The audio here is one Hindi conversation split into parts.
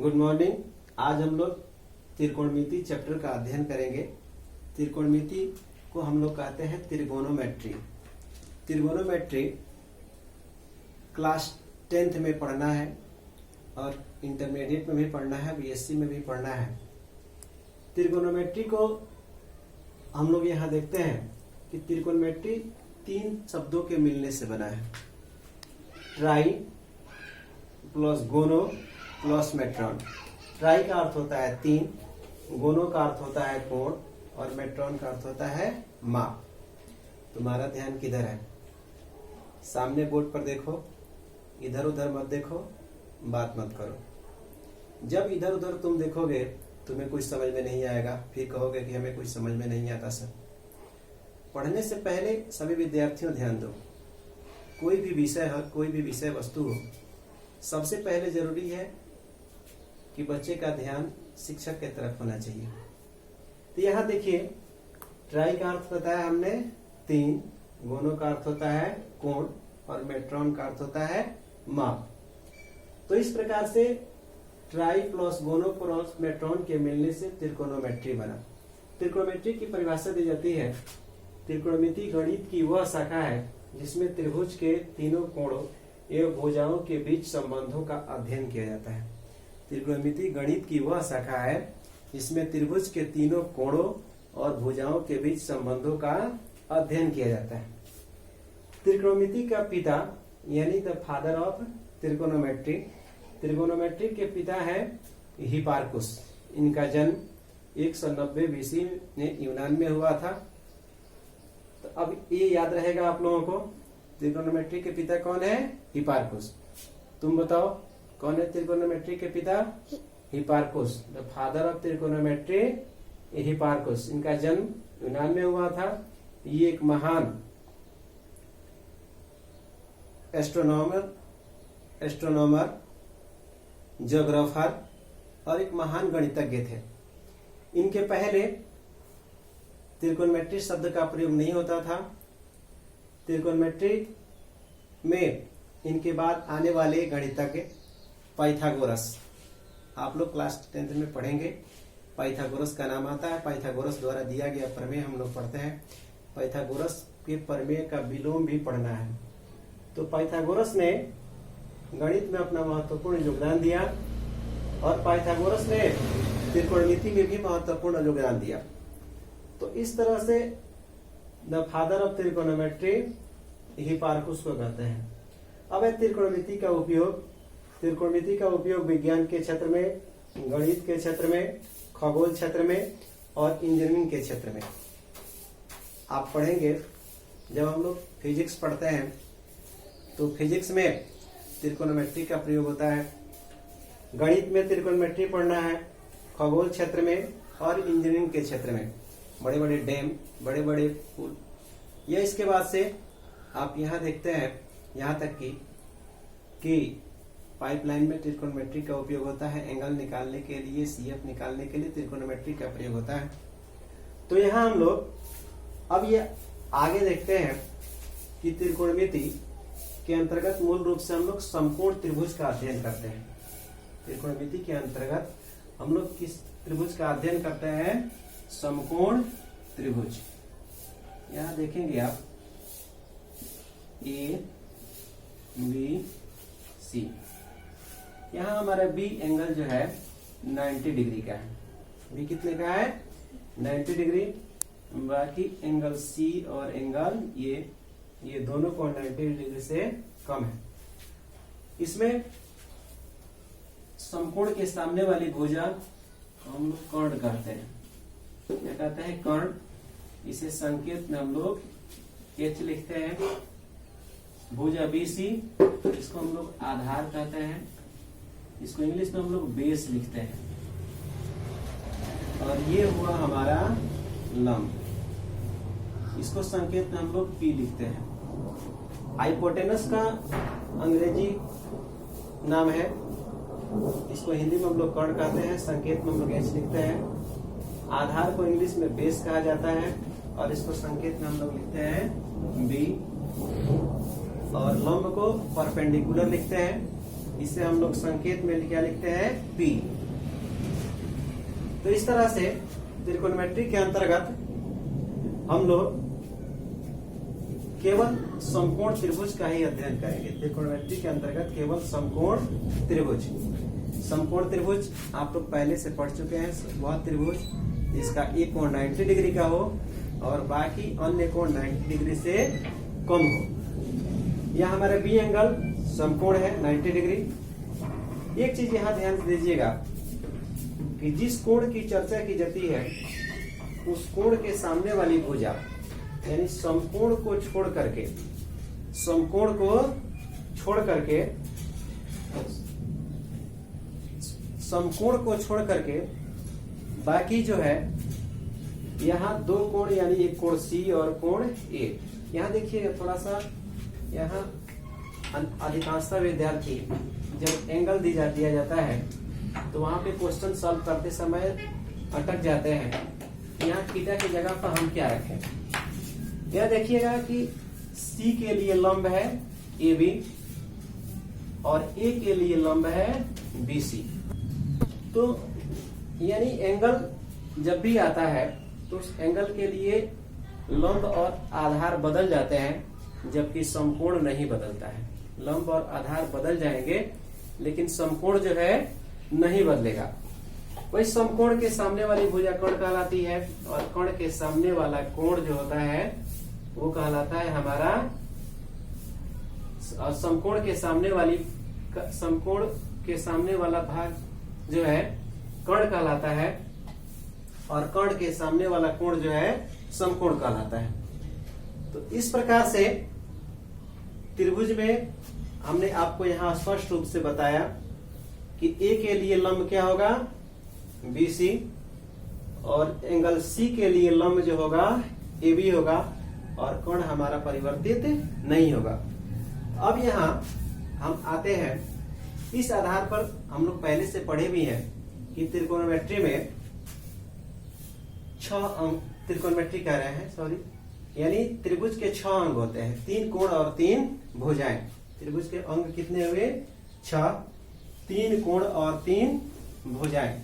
Good morning. आज हम लोग त्रिकोणमिति चैप्टर का अध्ययन करेंगे। त्रिकोणमिति को हम लोग कहते हैं त्रिगोनोमेट्री। त्रिगोनोमेट्री क्लास 10th में पढ़ना है और इंटरमीडिएट में भी पढ़ना है, बीएससी में भी पढ़ना है। त्रिगोनोमेट्री को हम लोग यहाँ देखते हैं कि त्रिकोणमिति 3 शब्दों के मिलने से बना है। ट्राई प्लस गोनो प्लस मेट्रॉन। ट्राई का अर्थ होता है 3, गोनो का अर्थ होता है कोण और मेट्रॉन का अर्थ होता है माप। तुम्हारा ध्यान किधर है? सामने बोर्ड पर देखो, इधर उधर मत देखो, बात मत करो। जब इधर उधर तुम देखोगे तुम्हें कुछ समझ में नहीं आएगा, फिर कहोगे कि हमें कुछ समझ में नहीं आता सर। पढ़ने से पहले सभी विद्यार्थियों ध्यान दो, कोई भी विषय हो, कोई भी विषय वस्तु हो, सबसे पहले जरूरी है कि बच्चे का ध्यान शिक्षक के तरफ होना चाहिए। तो यहाँ देखिए, ट्राई का अर्थ बताया हमने 3, गोनो का अर्थ होता है कोण और मेट्रॉन का अर्थ होता है माप। तो इस प्रकार से ट्राई प्लस गोनो प्लस मेट्रॉन के मिलने से त्रिकोणोमेट्री बना। त्रिकोणोमेट्री की परिभाषा दी जाती है, त्रिकोणमिति गणित की वह शाखा है जिसमें त्रिभुज के तीनों कोणों एवं भुजाओं के बीच संबंधों का अध्ययन किया जाता है। त्रिकोणमिति गणित की वह शाखा है जिसमें त्रिभुज के तीनों कोणों और भुजाओं के बीच संबंधों का अध्ययन किया जाता है। त्रिकोणमिति का पिता यानी द फादर ऑफ त्रिकोणोमेट्री, त्रिकोणोमेट्री के पिता है हिपार्कुस। इनका जन्म 190 बीसी में यूनान में हुआ था। तो अब ये याद रहेगा आप लोगों को, त्रिकोणोमेट्री के पिता कौन है? हिपार्कुस। तुम बताओ कौन है त्रिकोणोमेट्री के पिता? Hipparchus. The father of trigonometry Hipparchus. इनका जन्म यूनान में हुआ था। ये एक महान एस्ट्रोनॉमर, ज्योग्राफर और एक महान गणितज्ञ थे। इनके पहले त्रिकोणमेट्री शब्द का प्रयोग नहीं होता था। त्रिकोणमेट्री में इनके बाद आने वाले गणितज्ञ पाइथागोरस, आप लोग क्लास 10th में पढ़ेंगे। पाइथागोरस का नाम आता है। पाइथागोरस द्वारा दिया गया प्रमेय हम लोग पढ़ते हैं। पाइथागोरस के प्रमेय का विलोम भी पढ़ना है। तो पाइथागोरस ने गणित में अपना महत्वपूर्ण योगदान दिया और पाइथागोरस ने त्रिकोणमिति में भी महत्वपूर्ण योगदान दिया। तो इस तरह से द फादर ऑफ त्रिकोणोमेट्री हिपार्कुस को कहते हैं। अब है त्रिकोणमिति का उपयोग विज्ञान के क्षेत्र में, गणित के क्षेत्र में, खगोल क्षेत्र में और इंजीनियरिंग के क्षेत्र में। आप पढ़ेंगे, जब हम लोग फिजिक्स पढ़ते हैं तो फिजिक्स में त्रिकोणोमेट्री का प्रयोग होता है। गणित में त्रिकोणोमेट्री पढ़ना है, खगोल क्षेत्र में और इंजीनियरिंग के क्षेत्र में। बड़े बड़े डैम, बड़े बड़े पुल। यह इसके बाद से आप यहाँ देखते हैं, यहाँ तक कि पाइपलाइन में त्रिकोणोमेट्री का उपयोग होता है। एंगल निकालने के लिए, सीएफ निकालने के लिए त्रिकोणोमेट्री का प्रयोग होता है। तो यहाँ हम लोग अब ये आगे देखते हैं कि त्रिकोणमिति के अंतर्गत मूल रूप से हम लोग समकोण त्रिभुज का अध्ययन करते हैं। त्रिकोणमिति के अंतर्गत हम लोग किस त्रिभुज का अध्ययन करते हैं? समकोण त्रिभुज। यहाँ देखेंगे आप ए बी सी। यहाँ हमारा बी एंगल जो है 90 डिग्री का है। बी कितने का है? 90 डिग्री। बाकी एंगल सी और एंगल ये दोनों को 90 डिग्री से कम है। इसमें समकोण के सामने वाली भुजा हम लोग कर्ण कहते हैं। क्या कहते हैं? कर्ण। इसे संकेत में हम लोग H लिखते हैं। भुजा BC, इसको हम लोग आधार कहते हैं। इसको इंग्लिश में हम लोग बेस लिखते हैं। और ये हुआ हमारा लंब, इसको संकेत में हम लोग P लिखते हैं। हाइपोटेनस का अंग्रेजी नाम है, इसको हिंदी में हम लोग कर्ण कहते हैं। संकेत में हम लोग H लिखते हैं। आधार को इंग्लिश में बेस कहा जाता है और इसको संकेत में हम लोग लिखते हैं B। और लंब को परपेंडिकुलर लिखते हैं इसे हम लोग संकेत में क्या लिखते हैं, P। तो इस तरह से त्रिकोणमिति के अंतर्गत हम लोग केवल समकोण त्रिभुज का ही अध्ययन करेंगे। त्रिकोणमिति के अंतर्गत केवल समकोण त्रिभुज। समकोण त्रिभुज आप लोग पहले से पढ़ चुके हैं। वह त्रिभुज जिसका एक कोण 90 डिग्री का हो और बाकी अन्य कोण 90 डिग्री से कम हो। यह हमारा बी एंगल समकोण है 90 डिग्री। एक चीज यहाँ ध्यान से दीजिएगा कि जिस कोण की चर्चा की जाती है उस कोण के सामने वाली भुजा यानी समकोण को छोड़ करके बाकी जो है यहाँ दो कोण यानी एक कोण सी और कोण ए। यहाँ देखिए थोड़ा सा, यहाँ अधिकांशतः विद्यार्थी जब एंगल दिया जाता है तो वहां पे क्वेश्चन सॉल्व करते समय अटक जाते हैं। यहाँ थीटा की जगह पर हम क्या रखें। यह देखिएगा कि सी के लिए लंब है ए बी और ए के लिए लंब है बी सी। तो यानी एंगल जब भी आता है तो उस एंगल के लिए लंब और आधार बदल जाते हैं, जबकि समकोण नहीं बदलता है। लंब और आधार बदल जाएंगे लेकिन समकोण जो है नहीं बदलेगा। वही समकोण के सामने वाली भुजा कर्ण कहलाती है और कर्ण के सामने वाला कोण जो होता है वो कहलाता है हमारा, समकोण के सामने वाला भाग जो है कर्ण कहलाता है और कर्ण के सामने वाला कोण जो है समकोण कहलाता है। तो इस प्रकार से त्रिभुज में हमने आपको यहाँ स्पष्ट रूप से बताया कि ए के लिए लंब क्या होगा, BC, और एंगल C के लिए लंब जो होगा AB होगा और कोण हमारा परिवर्तित नहीं होगा। अब यहाँ हम आते हैं, इस आधार पर हम लोग पहले से पढ़े भी हैं कि त्रिकोणमिति में 6 अंग, त्रिकोणमिति कह रहे हैं सॉरी, यानी त्रिभुज के 6 अंग होते हैं, 3 कोण और 3 भुजाएं। त्रिभुज के अंग कितने हुए, 6, 3 कोण और 3 भुजाएं।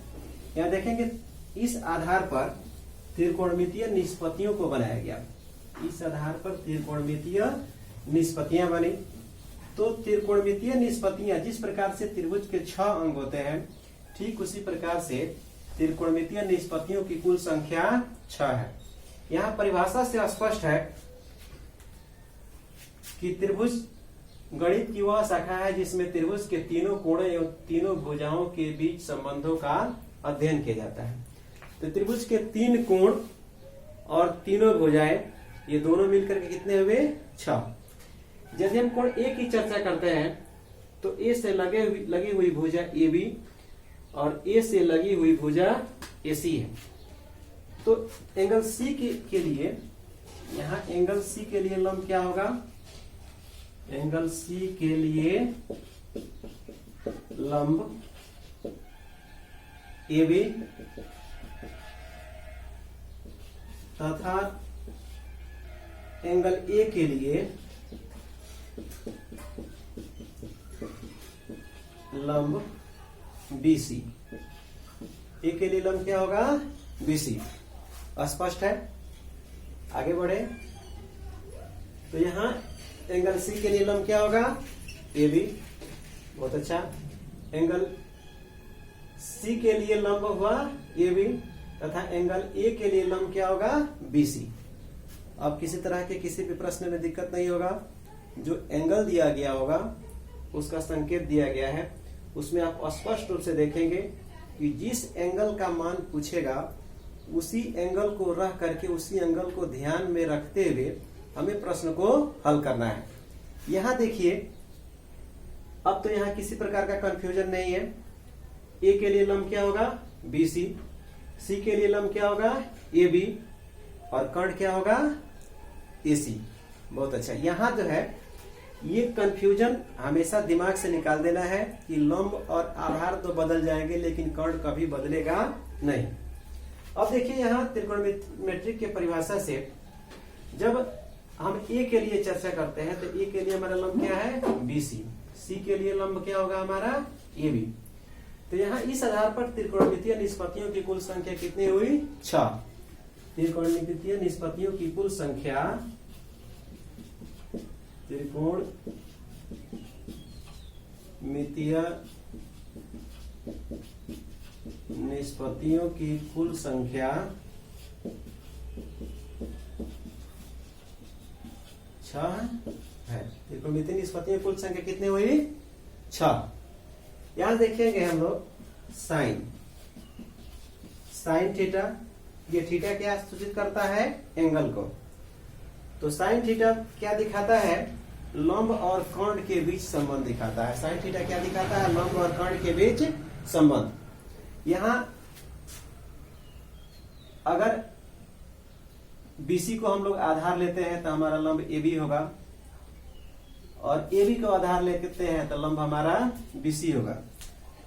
यहाँ देखेंगे इस आधार पर त्रिकोणमितीय निष्पत्तियों को बनाया गया। इस आधार पर त्रिकोणमितीय निष्पत्तियां बनी। तो त्रिकोणमितीय निष्पत्तियां जिस प्रकार से त्रिभुज के 6 अंग होते हैं, ठीक उसी प्रकार से त्रिकोणमितीय निष्पत्तियों की कुल संख्या 6 है। यहाँ परिभाषा से स्पष्ट है कि त्रिभुज गणित की वह शाखा है जिसमें त्रिभुज के तीनों कोणों एवं तीनों भुजाओं के बीच संबंधों का अध्ययन किया जाता है। तो त्रिभुज के 3 कोण और तीनों भुजाएं ये दोनों मिलकर के कितने हुए, 6। यदि हम कोण ए की चर्चा करते हैं तो ए से लगी हुई भुजा ए बी और ए से लगी हुई भुजा ए सी है। तो एंगल सी के लिए, यहाँ एंगल सी के लिए लंब क्या होगा, एंगल सी के लिए लंब ए बी तथा एंगल ए के लिए लंब बी सी। ए के लिए लंब क्या होगा, बी सी। स्पष्ट है, आगे बढ़े। तो यहां एंगल सी के लिए लंब क्या होगा, ए बी। बहुत अच्छा। एंगल सी के लिए लंब हुआ ए बी तथा एंगल ए के लिए लंब क्या होगा, बी सी। अब किसी तरह के किसी भी प्रश्न में दिक्कत नहीं होगा। जो एंगल दिया गया होगा उसका संकेत दिया गया है, उसमें आप स्पष्ट रूप से देखेंगे कि जिस एंगल का मान पूछेगा उसी एंगल को रख करके, उसी एंगल को ध्यान में रखते हुए हमें प्रश्न को हल करना है। यहां देखिए, अब तो यहां किसी प्रकार का कंफ्यूजन नहीं है। ए के लिए लंब क्या होगा, बी सी। सी के लिए लंब क्या होगा, ए बी। और कर्ण क्या होगा, ए सी। बहुत अच्छा। यहां जो है ये कंफ्यूजन हमेशा दिमाग से निकाल देना है कि लंब और आधार तो बदल जाएंगे लेकिन कर्ण कभी बदलेगा नहीं। अब देखिए यहाँ त्रिकोणमिति के परिभाषा से जब हम ए के लिए चर्चा करते हैं तो ए के लिए हमारा लंब क्या है, BC। सी के लिए लंब क्या होगा हमारा ए बी। तो यहाँ इस आधार पर त्रिकोणमितीय निष्पत्तियों की कुल संख्या कितनी हुई 6। त्रिकोणमितीय निष्पत्तियों की कुल संख्या त्रिकोणमितीय निष्पत्तियों की कुल संख्या 6 है। त्रिकोणमितीय निष्पत्तियों की कुल संख्या कितनी हुई 6। यहां देखेंगे हम लोग साइन थीटा। ये थीटा क्या सूचित करता है एंगल को। तो साइन थीटा क्या दिखाता है लंब और कर्ण के बीच संबंध दिखाता है। साइन थीटा क्या दिखाता है लंब और कर्ण के बीच संबंध। यहां अगर BC को हम लोग आधार लेते हैं तो हमारा लंब AB होगा और AB को आधार लेते हैं तो लंब हमारा BC होगा।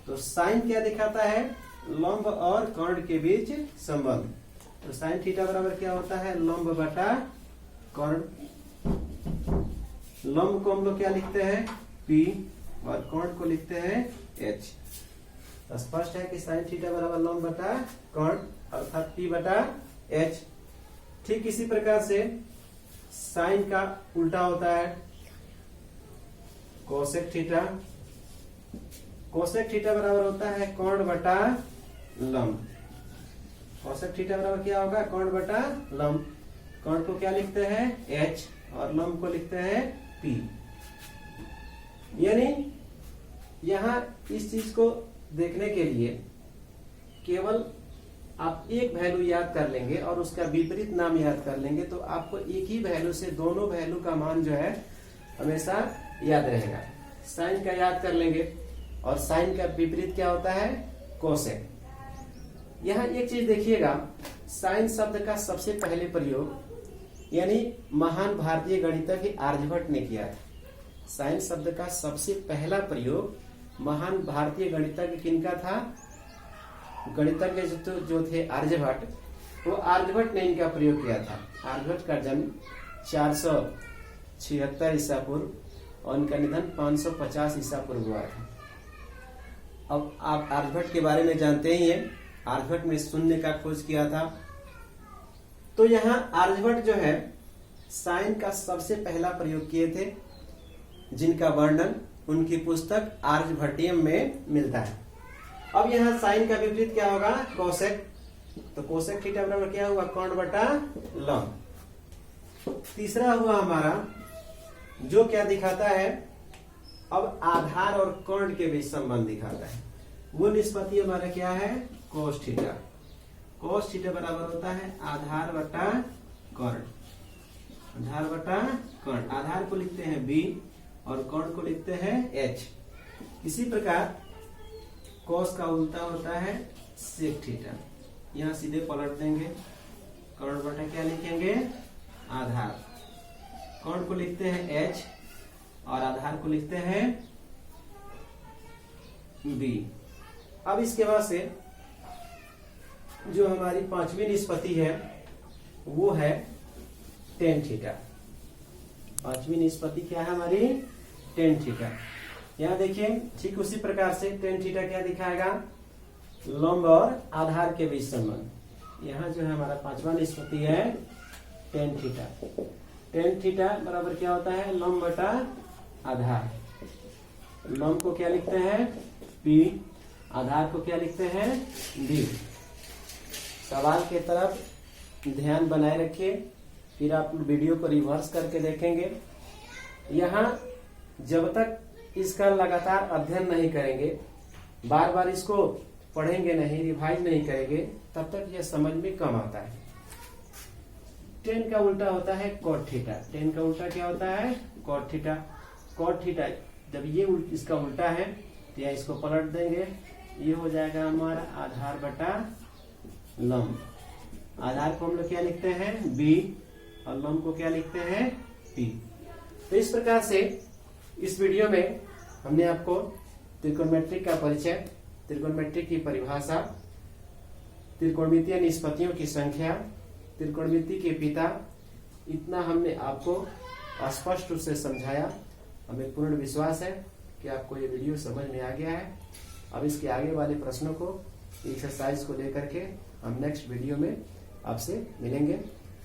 तो साइन क्या दिखाता है लंब और कर्ण के बीच संबंध। तो साइन थीटा बराबर क्या होता है लंब बटा कर्ण। लंब को हम लोग क्या लिखते हैं P और कर्ण को लिखते हैं H। तो स्पष्ट है कि साइन थीटा बराबर लंब बटा कर्ण अर्थात P बटा H। ठीक इसी प्रकार से साइन का उल्टा होता है कोसेक थीटा। कोसेक थीटा बराबर होता है कर्ण बटा लंब। कोसेक थीटा बराबर क्या होगा कर्ण बटा लंब। कर्ण को क्या लिखते हैं H और लंब को लिखते हैं P। यानी यहां इस चीज को देखने के लिए केवल आप एक वैल्यू याद कर लेंगे और उसका विपरीत नाम याद कर लेंगे तो आपको एक ही वैल्यू से दोनों वैल्यू का मान जो है हमेशा याद रहेगा। साइन का याद कर लेंगे और साइन का विपरीत क्या होता है कोसेक। यहाँ एक चीज देखिएगा साइन शब्द का सबसे पहले प्रयोग यानी महान भारतीय गणितज्ञ आर्यभट्ट ने किया था। साइन शब्द का सबसे पहला प्रयोग महान भारतीय गणितज्ञ किनका था गणितज्ञ जो थे आर्यभट्ट। वो आर्यभट्ट ने इनका प्रयोग किया था। आर्यभट्ट का जन्म 476 ईसा पूर्व और इनका निधन 550 ईसा पूर्व हुआ था। अब आप आर्यभट्ट के बारे में जानते ही हैं। आर्यभट्ट ने शून्य का खोज किया था। तो यहाँ आर्यभट्ट जो है साइन का सबसे पहला प्रयोग किए थे जिनका वर्णन उनकी पुस्तक आर्यभट्टियम में मिलता है। अब यहाँ साइन का विपरीत क्या होगा कोसेक। तो कोसेक थीटा बराबर क्या हुआ कर्ण बटा लंब। तीसरा हुआ हमारा जो क्या दिखाता है अब आधार और कर्ण के बीच संबंध दिखाता है। वो निष्पत्ति हमारा क्या है कोस थीटा। कोस थीटा बराबर होता है आधार बटा कर्ण। आधार बटा कर्ण। आधार को लिखते हैं B और कर्ण को लिखते हैं H। इसी प्रकार कोस का उल्टा होता है सेक थीटा। यहाँ सीधे पलट देंगे कर्ण बटा क्या लिखेंगे आधार। कर्ण को लिखते हैं H और आधार को लिखते हैं B। अब इसके बाद से जो हमारी पांचवी निष्पत्ति है वो है टेन थीटा। पांचवी निष्पत्ति क्या है हमारी टेन थीटा। यहाँ देखिए ठीक उसी प्रकार से टेन थीटा क्या दिखाएगा लंब और आधार के बीच संबंध। यहाँ जो है हमारा पांचवा निष्पत्ति है टेन थीटा। टेन थीटा बराबर क्या होता है लंब बटा आधार। लंब को क्या लिखते हैं P आधार को क्या लिखते हैं B। सवाल के तरफ ध्यान बनाए रखिए फिर आप वीडियो को रिवर्स करके देखेंगे। यहाँ जब तक इसका लगातार अध्ययन नहीं करेंगे बार बार इसको पढ़ेंगे नहीं रिवाइज नहीं करेंगे तब तक यह समझ में कम आता है। टेन का उल्टा होता है कॉट थीटा। टेन का उल्टा क्या होता है कॉट थीटा। कॉट थीटा जब ये इसका उल्टा है तो या इसको पलट देंगे ये हो जाएगा हमारा आधार बटा लंब। आधार को हम लोग क्या लिखते हैं B और लंब को क्या लिखते हैं P। तो इस प्रकार से इस वीडियो में हमने आपको त्रिकोणमिति का परिचय, त्रिकोणमिति की परिभाषा, त्रिकोणमितीय निष्पत्तियों की संख्या, त्रिकोणमिति के पिता, इतना हमने आपको स्पष्ट रूप से समझाया। हमें पूर्ण विश्वास है कि आपको ये वीडियो समझ में आ गया है। अब इसके आगे वाले प्रश्नों को, एक्सरसाइज को लेकर के हम नेक्स्ट वीडियो में आपसे मिलेंगे।